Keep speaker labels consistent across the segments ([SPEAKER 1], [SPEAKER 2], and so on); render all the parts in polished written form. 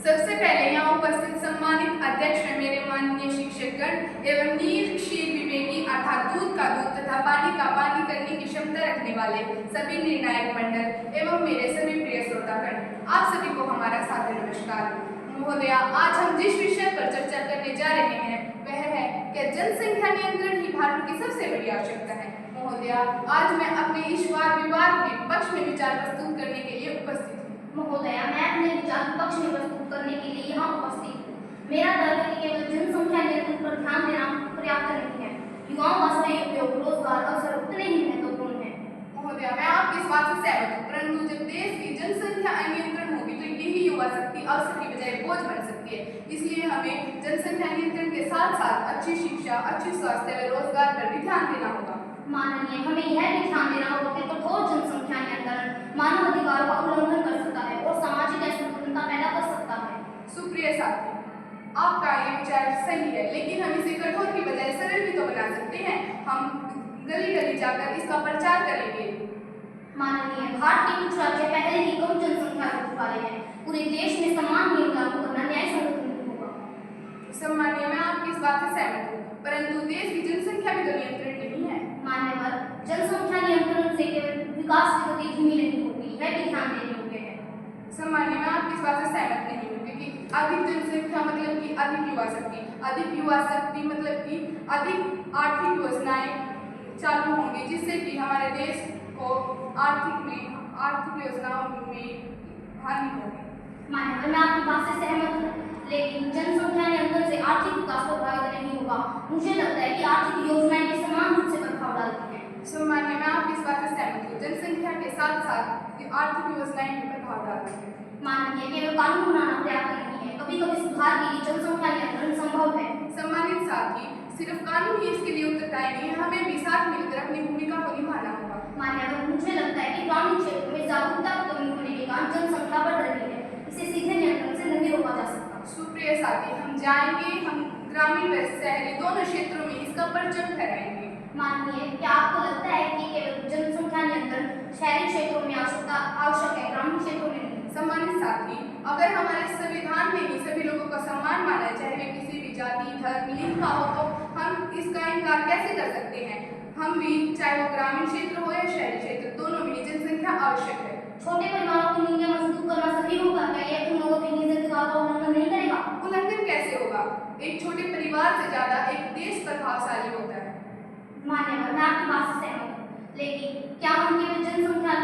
[SPEAKER 1] सबसे पहले यहाँ उपस्थित सम्मानित अध्यक्ष हैं मेरे माननीय शिक्षकगण एवं नीर क्षीर विवेकी अर्थात दूध का दूध तथा पानी का पानी करने की क्षमता रखने वाले सभी निर्णायक मंडल एवं मेरे सभी प्रिय श्रोतागण, आप सभी को हमारा सादर नमस्कार। महोदया, आज हम जिस विषय पर चर्चा करने जा रहे हैं वह है कि जनसंख्या नियंत्रण ही भारत की सबसे बड़ी आवश्यकता है। महोदया, आज मैं अपने इस विवाद में पक्ष में विचार प्रस्तुत करने के लिए उपस्थित हूँ।
[SPEAKER 2] महोदया, मैं अपने विचार पक्ष में प्रस्तुत करने के लिए यहाँ उपस्थित हूँ। मेरा तर्क है कि केवल जनसंख्या नियंत्रण पर ध्यान देना पर्याप्त नहीं है। युवाओं का सही उपयोग, रोजगार अवसर उतने ही महत्वपूर्ण है।
[SPEAKER 1] महोदया, मैं आपकी इस बात से सहमत हूँ, परंतु जब देश की जनसंख्या अनियंत्रण होगी तो यही युवा शक्ति अवसर की बजाय बोझ बन सकती है। इसलिए हमें जनसंख्या नियंत्रण के साथ साथ अच्छी शिक्षा, अच्छी स्वास्थ्य व रोजगार पर भी ध्यान देना होगा।
[SPEAKER 2] माननीय, हमें यह भी ध्यान देना होगा कि कठोर जनसंख्या नियंत्रण मानव अधिकारों का उल्लंघन कर सकता है और सामाजिक असंतुलता पैदा कर सकता है।
[SPEAKER 1] सुप्रिय साथी, आपका ये विचार सही है, लेकिन हम इसे कठोर की बजाय सरल भी तो बना सकते हैं। हम गली गली जाकर इसका प्रचार करेंगे।
[SPEAKER 2] माननीय, भारत के कुछ राज्य पहले ही कम जनसंख्या वाले हैं। पूरे देश में समान नियम लागू करना न्याय संगत नहीं होगा।
[SPEAKER 1] सम्मानीय, मैं आपकी इस बात से सहमत हूँ, परंतु देश की जनसंख्या भी तो नियंत्रण नहीं है।
[SPEAKER 2] मान्यवर, जनसंख्या नियंत्रण से केवल विकास की गति धीमी नहीं होगी, यह भी ध्यान देने योग्य है।
[SPEAKER 1] सम्मानीय, मैं आपकी इस बात से सहमत नहीं हूँ, क्योंकि अधिक जनसंख्या मतलब कि अधिक युवा शक्ति, अधिक युवा शक्ति मतलब कि अधिक आर्थिक योजनाएं चालू होंगी, जिससे कि हमारे देश को आर्थिक योजनाओं में हानि होगी।
[SPEAKER 2] मान्यवर, मैं आपकी बात से सहमत हूँ, लेकिन जनसंख्या नियंत्रण से आर्थिक विकास प्रभावित नहीं होगा। मुझे लगता है कि आर्थिक योजनाएं भी समान रूप से प्रभाव डालती हैं।
[SPEAKER 1] सम्मानीय, मैं आपकी इस बात से सहमत हूँ, जनसंख्या के साथ साथ आर्थिक योजनाएं भी प्रभाव डालती हैं।
[SPEAKER 2] माननीय, केवल कानून बनाना पर्याप्त नहीं है, कभी कभी सुधार के लिए जनसंख्या नियंत्रण संभव है।
[SPEAKER 1] सम्मानित साथी, सिर्फ कानून ही इसके लिए उत्तरदायी नहीं है, हमें भी साथ मिलकर अपनी भूमिका को निभाना होगा।
[SPEAKER 2] मान्यवर, मुझे लगता है कि ग्रामीण क्षेत्र में जागरूकता की कमी होने के कारण जनसंख्या बढ़ रही है। इसे सीधे नियंत्रण से नहीं रोका जा सकता।
[SPEAKER 1] सुप्रिय साथी, हम जाएंगे, हम ग्रामीण व शहरी दोनों क्षेत्रों में इसका परचम फहराएंगे।
[SPEAKER 2] माननीय, क्या आपको लगता है कि केवल जनसंख्या नियंत्रण शहरी क्षेत्रों में आवश्यक है, ग्रामीण क्षेत्रों में नहीं?
[SPEAKER 1] सम्मानित साथी, अगर हमारे संविधान में ही सभी लोगों का सम्मान माना है, चाहे वे किसी भी जाति, धर्म, लिंग का हो, तो हम इसका इनकार कैसे कर सकते हैं? हम भी, चाहे वो ग्रामीण क्षेत्र हो या शहरी क्षेत्र, दोनों में जनसंख्या आवश्यक है।
[SPEAKER 2] छोटे परिवारों की नींदें मजबूत करना सही होगा क्या? यह उन लोगों की नींद अधिकार का उल्लंघन नहीं करेगा?
[SPEAKER 1] उल्लंघन कैसे होगा? एक छोटे परिवार से ज्यादा एक देश प्रभावशाली होता है।
[SPEAKER 2] मान्यवर, मैं आपकी बात से सहमत हूँ, लेकिन क्या हम केवल जनसंख्या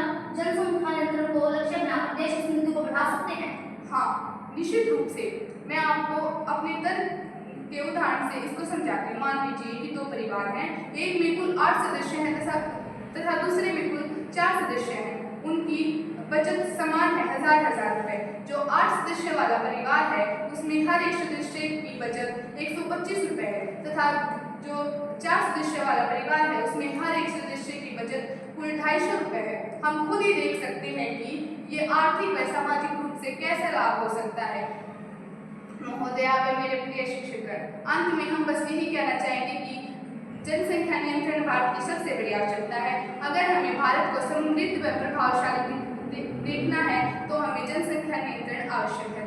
[SPEAKER 2] नियंत्रण को लक्ष्य बनाकर देश की समृद्धि को बढ़ा सकते हैं?
[SPEAKER 1] हाँ, निश्चित रूप से। मैं आपको अपने तर्क के उदाहरण से इसको समझाती हूँ। मान लीजिए कि दो परिवार हैं, एक में कुल 8 सदस्य हैं तथा दूसरे में कुल 4 सदस्य हैं। उनकी बचत समान है, हजार रुपए। जो 8 सदस्य वाला परिवार है उसमें हर एक सदस्य की बचत 125 रुपए है तथा जो 4 सदस्य वाला परिवार है उसमें हर एक सदस्य की बचत कुल 250 रुपए है। हम खुद ही देख सकते हैं कि ये आर्थिक व सामाजिक रूप से कैसे लाभ हो सकता है। महोदया व मेरे प्रिय शिक्षकगण, अंत में हम बस यही कहना चाहेंगे कि जनसंख्या नियंत्रण भारत की सबसे बड़ी आवश्यकता है। अगर हमें भारत को समृद्ध व प्रभावशाली देखना है तो हमें जनसंख्या नियंत्रण आवश्यक है।